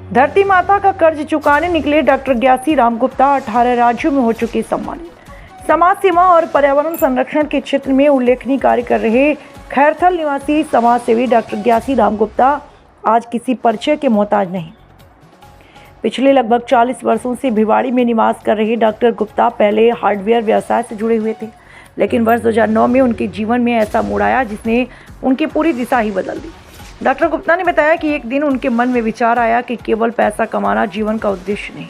धरती माता का कर्ज चुकाने निकले डॉक्टर ज्ञासी राम गुप्ता 18 राज्यों में हो चुके सम्मानित। समाज सेवा और पर्यावरण संरक्षण के क्षेत्र में उल्लेखनीय कार्य कर रहे खैरथल निवासी समाज सेवी डॉक्टर ज्ञासी राम गुप्ता आज किसी परिचय के मोहताज नहीं। पिछले लगभग 40 वर्षों से भिवाड़ी में निवास कर रहे डॉक्टर गुप्ता पहले हार्डवेयर व्यवसाय से जुड़े हुए थे, लेकिन वर्ष 2009 में उनके जीवन में ऐसा मोड़ आया जिसने उनकी पूरी दिशा ही बदल दी। डॉक्टर गुप्ता ने बताया कि एक दिन उनके मन में विचार आया कि केवल पैसा कमाना जीवन का उद्देश्य नहीं,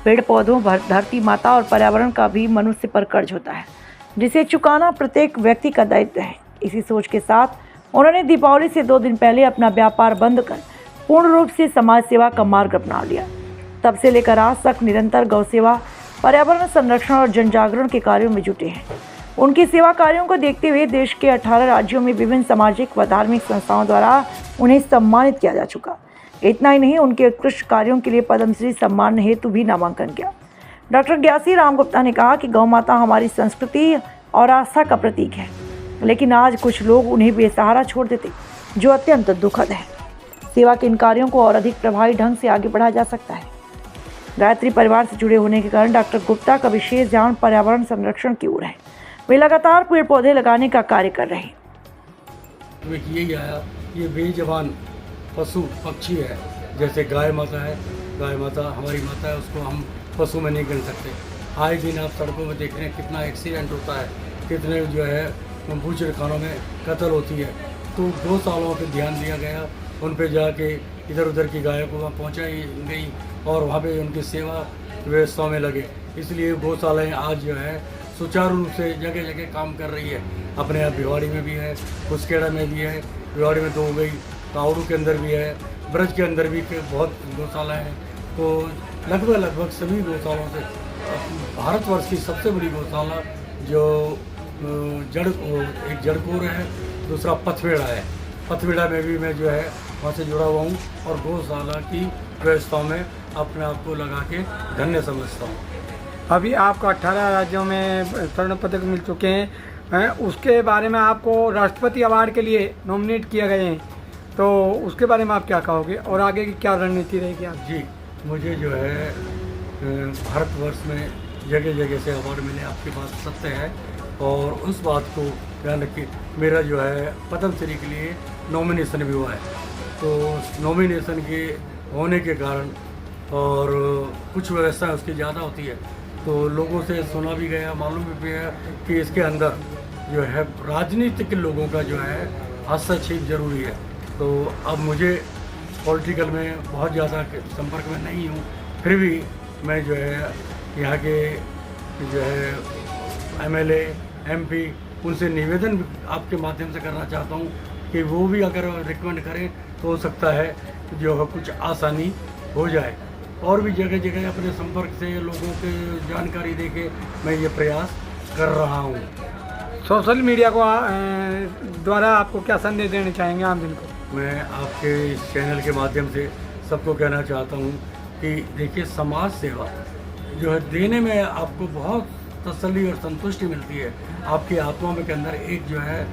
पेड़ पौधों, धरती माता और पर्यावरण का भी मनुष्य पर कर्ज होता है, जिसे चुकाना प्रत्येक व्यक्ति का दायित्व है। इसी सोच के साथ उन्होंने दीपावली से 2 दिन पहले अपना व्यापार बंद कर पूर्ण रूप से समाज सेवा का मार्ग अपना लिया। तब से लेकर आज तक निरंतर गौ सेवा, पर्यावरण संरक्षण और जन जागरण के कार्यों में जुटे हैं। उनकी सेवा कार्यों को देखते हुए देश के 18 राज्यों में विभिन्न सामाजिक व धार्मिक संस्थाओं द्वारा उन्हें सम्मानित किया जा चुका। इतना ही नहीं, उनके उत्कृष्ट कार्यों के लिए पद्मश्री सम्मान हेतु भी नामांकन किया। डॉक्टर ज्ञासी राम गुप्ता ने कहा कि गौ माता हमारी संस्कृति और आस्था का प्रतीक है, लेकिन आज कुछ लोग उन्हें बेसहारा छोड़ देते, जो अत्यंत दुखद है। सेवा के इन कार्यों को और अधिक प्रभावी ढंग से आगे बढ़ाया जा सकता है। गायत्री परिवार से जुड़े होने के कारण डॉक्टर गुप्ता का विशेष ध्यान पर्यावरण संरक्षण की ओर है। वे लगातार पेड़ पौधे लगाने का कार्य कर रहे हैं। यही आया, ये बेजबान पशु पक्षी है, जैसे गाय माता है। गाय माता हमारी माता है, उसको हम पशु में नहीं गिन सकते। आए दिन आप सड़कों में देख रहे हैं कितना एक्सीडेंट होता है, कितने जो है बूचड़खानों में कत्ल होती है। तो गौशालाओं पे ध्यान दिया गया, उन पे जाके इधर उधर की गायों को वहाँ पहुँचाई गई और वहाँ पे उनकी सेवा व्यवस्था में लगे। इसलिए गौशालाएँ आज जो है सुचारू रूप से जगह जगह काम कर रही है। अपने यहाँ भिवाड़ी में भी है, कुसकेड़ा में भी है, भिवाड़ी में 2 हो गई, कावड़ू के अंदर भी है, ब्रज के अंदर भी बहुत गौशालाएँ हैं। तो लगभग सभी गौशालाओं से भारतवर्ष की सबसे बड़ी गौशाला जो एक जड़कोर है, दूसरा पथवेड़ा है। पथवेड़ा में भी मैं जो है वहाँ से जुड़ा हुआ हूँ और गौशाला की व्यवस्था में अपने आप को लगा के धन्य समझता हूँ। अभी आपको 18 राज्यों में स्वर्ण पदक मिल चुके हैं, उसके बारे में आपको राष्ट्रपति अवार्ड के लिए नॉमिनेट किए गए हैं, तो उसके बारे में आप क्या कहोगे और आगे की क्या रणनीति रहेगी आप? जी, मुझे जो है भारतवर्ष में जगह जगह से अवार्ड मिले, आपकी बात सत्य है। और उस बात को ध्यान रखिए, मेरा जो है पद्मश्री के लिए नॉमिनेशन भी हुआ है। तो नॉमिनेशन के होने के कारण और कुछ व्यवस्था उसकी ज़्यादा होती है, तो लोगों से सुना भी गया, मालूम भी है कि इसके अंदर जो है राजनीतिक लोगों का जो है हस्तक्षेप जरूरी है। तो अब मुझे पॉलिटिकल में बहुत ज़्यादा संपर्क में नहीं हूँ, फिर भी मैं जो है यहाँ के जो है MLA MP उनसे निवेदन आपके माध्यम से करना चाहता हूँ कि वो भी अगर रिकमेंड करें तो हो सकता है जो है कुछ आसानी हो जाए। और भी जगह जगह अपने संपर्क से लोगों के जानकारी देके मैं ये प्रयास कर रहा हूँ। सोशल मीडिया को द्वारा आपको क्या संदेश देना चाहेंगे आम दिन को? मैं आपके इस चैनल के माध्यम से सबको कहना चाहता हूँ कि देखिए, समाज सेवा जो है देने में आपको बहुत तसल्ली और संतुष्टि मिलती है। आपकी आत्मा में के अंदर एक जो है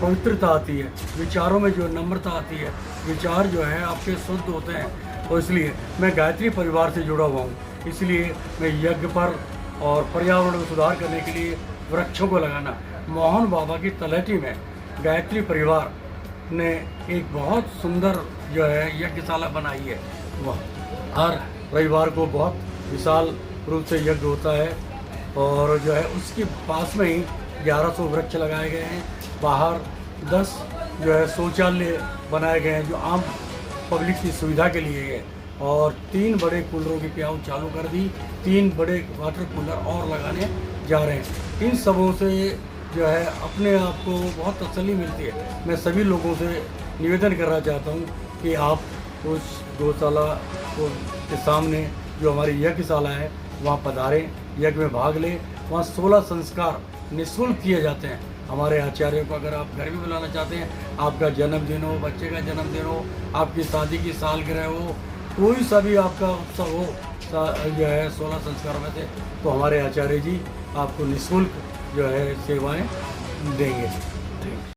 पवित्रता आती है, विचारों में जो नम्रता आती है, विचार जो है आपके शुद्ध होते हैं। और इसलिए मैं गायत्री परिवार से जुड़ा हुआ हूँ, इसलिए मैं यज्ञ पर और पर्यावरण में सुधार करने के लिए वृक्षों को लगाना, मोहन बाबा की तलहटी में गायत्री परिवार ने एक बहुत सुंदर जो है यज्ञशाला बनाई है। वह हर रविवार को बहुत विशाल रूप से यज्ञ होता है और जो है उसके पास में ही 1100 वृक्ष लगाए गए हैं। बाहर 10 जो है शौचालय बनाए गए हैं जो आम पब्लिक की सुविधा के लिए है, और 3 बड़े कूलरों की प्याऊ चालू कर दी, 3 बड़े वाटर कूलर और लगाने जा रहे हैं। इन सबों से जो है अपने आप को बहुत तसल्ली मिलती है। मैं सभी लोगों से निवेदन करना चाहता हूँ कि आप उस गौशाला के सामने जो हमारी यज्ञशाला है वहाँ पधारें, यज्ञ में भाग लें। वहाँ 16 संस्कार निःशुल्क किए जाते हैं। हमारे आचार्यों को अगर आप घर भी बुलाना चाहते हैं, आपका जन्मदिन हो, बच्चे का जन्मदिन हो, आपकी शादी की सालगिरह हो, कोई सा भी आपका उत्सव हो जो है 16 संस्कारों में से, तो हमारे आचार्य जी आपको निःशुल्क जो है सेवाएं देंगे।